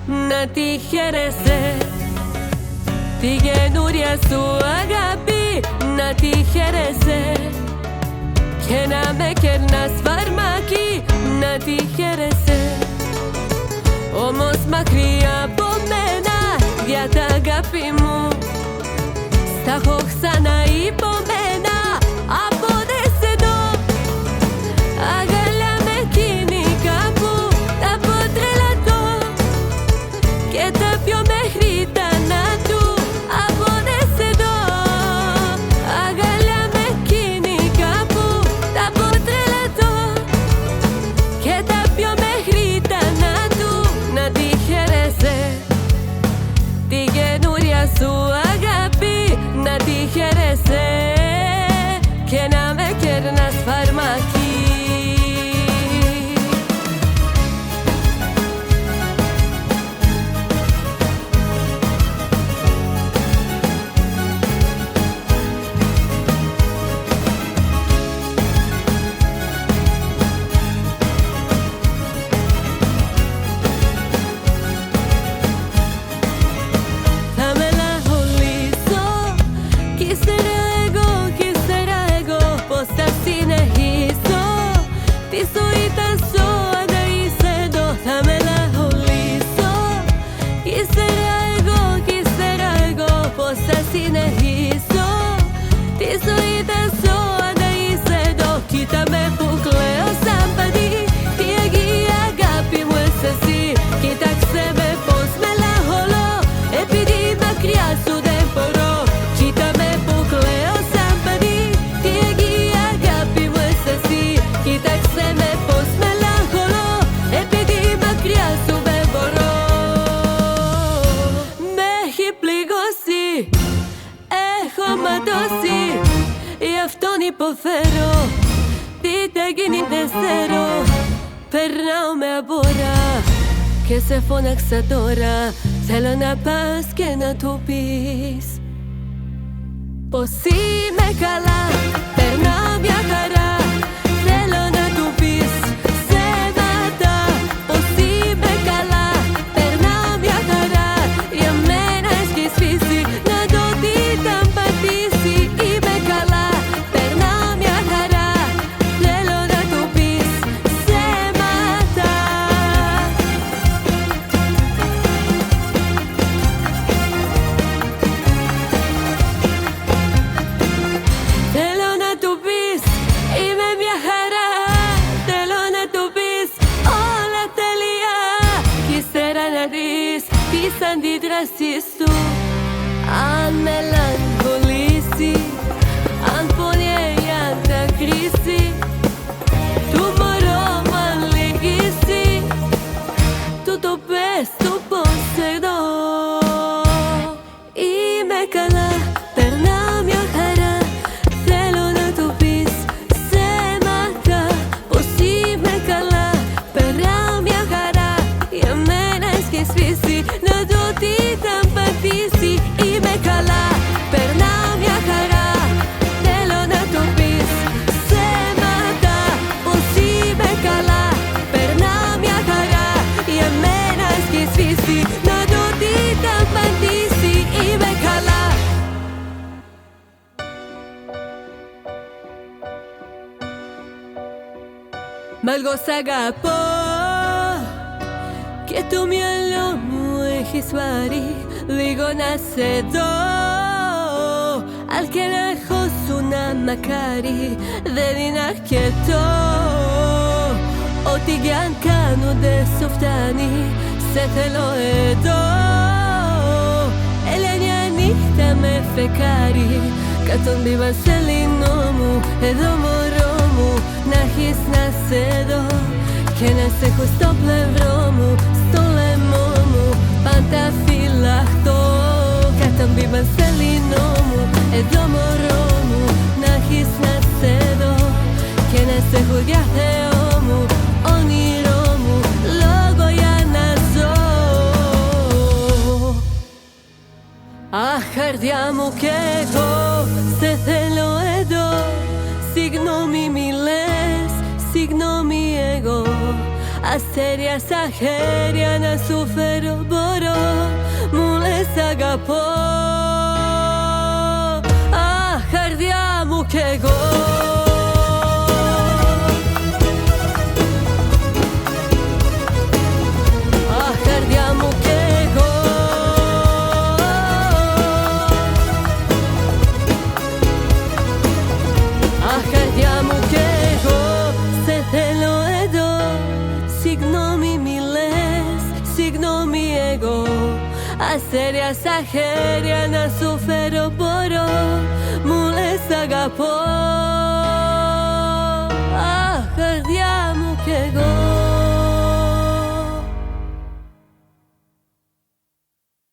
να τη χαίρεσαι, τη καινούρια σου αγάπη να τη χαίρεσαι, και να με κερνάς φαρμάκι να τη χαίρεσαι. Όμως μακριά από μένα για τα αγάπη μου στα έχω ξαναϋπομένα. Από δες εδώ αγκαλιά με εκείνη κάπου θα πω τρελατώ και τα πιο μέχρι θανάτου. Από δες εδώ αγκαλιά με εκείνη κάπου θα πω τρελατώ και τα πιο μέχρι θανάτου. Να τη χαίρεσαι, τη καινούρια σου αγάπη να τη χαίρεσαι, και να με κερνάς φαρμάκι. Συνεχίσω τη ζωή θα ζω αν δεν είσαι εδώ. Κοίτα με που κλαίω σαν παιδί, τι αγγίγει αγάπη μου είσαι εσύ. Κοίταξε με πως μελαγχολώ επειδή μακριά σου δεν μπορώ. Κοίτα με που κλαίω σαν παιδί, τι αγγίγει αγάπη μου είσαι εσύ. Κοίταξε με πως μελαγχολώ επειδή μακριά σου δεν μπορώ. Με έχει πληγώσει, έχω ματώσει, γι' αυτόν υποφέρω. Τι θα γίνει δεν ξέρω, περνάω με απορά και σε φώναξα τώρα. Θέλω να πας και να του πεις πως είμαι καλά, περνάω μια χαρά. Θέλω να του πεις ψέματα πως είμαι καλά, περνάω μια χαρά. Για μένα έχει σφίσει να το δει θα πατήσει. Είμαι καλά, περνάω μια χαρά. Θέλω να του πεις ψέματα. Θέλω να του πεις είμαι μια χαρά. Θέλω να του πεις όλα τέλεια, κι ύστερα να δεις τις αντιδράσεις του. Αν μελαγχολήσει, αν πονιέται, αν θα κρίσει, του μωρό μου αν λυγίσει, του το πες, του πως εδώ είμαι καλά, περνάω μια χαρά. Θέλω να του πεις ψέματα πως είμαι καλά, περνάω μια χαρά. Για μένα έχει σφίσει να το τι θα πατήσει. Είμαι καλά, περνάω μια χαρά. Θέλω να το πεις ψέματα πως είμαι καλά, περνάω μια χαρά. Για μένα έχει σφίσει να το τι θα πατήσει. Είμαι καλά. Μα εγώ σ' αγαπώ και το μυαλό μου έχεις πάρει. Λίγο να σε δω, αν και να έχω σου να μακάρι δεν είναι αρκετό. Ό,τι κι αν κάνω δεν σου φτάνει, σε θέλω εδώ. Έλα μια νύχτα με φεκάρι, κάτω μπει βασελινό μου. Εδώ μωρό μου, να έχεις να σε δω και να σε έχω στο πλευρό μου, στο λαιμό μου, πάντα φυλαχτώ. Κάτω μπει βασελινό μου, εδώ μωρό μου, να έχεις να σε δω και να σε έχω για Θεό μου, όνειρό μου, λόγο για να ζω. Αχ, καρδιά μου κι εγώ σε θέλω εδώ. Συγγνώμη μη λες, συγγνώμη εγώ. Ας Αστέρια στα χέρια να σου φέρω μπορώ. Μου λες αγαπώ. Αχ, καρδιά μου κι εγώ. Αχ, καρδιά μου κι εγώ. Αχ, καρδιά μου κι εγώ. Σε θέλω εδώ. Συγγνώμη μη λες, συγγνώμη εγώ. Αστέρια στα χέρια να σου φέρω μπορώ. Μου λες αγαπώ.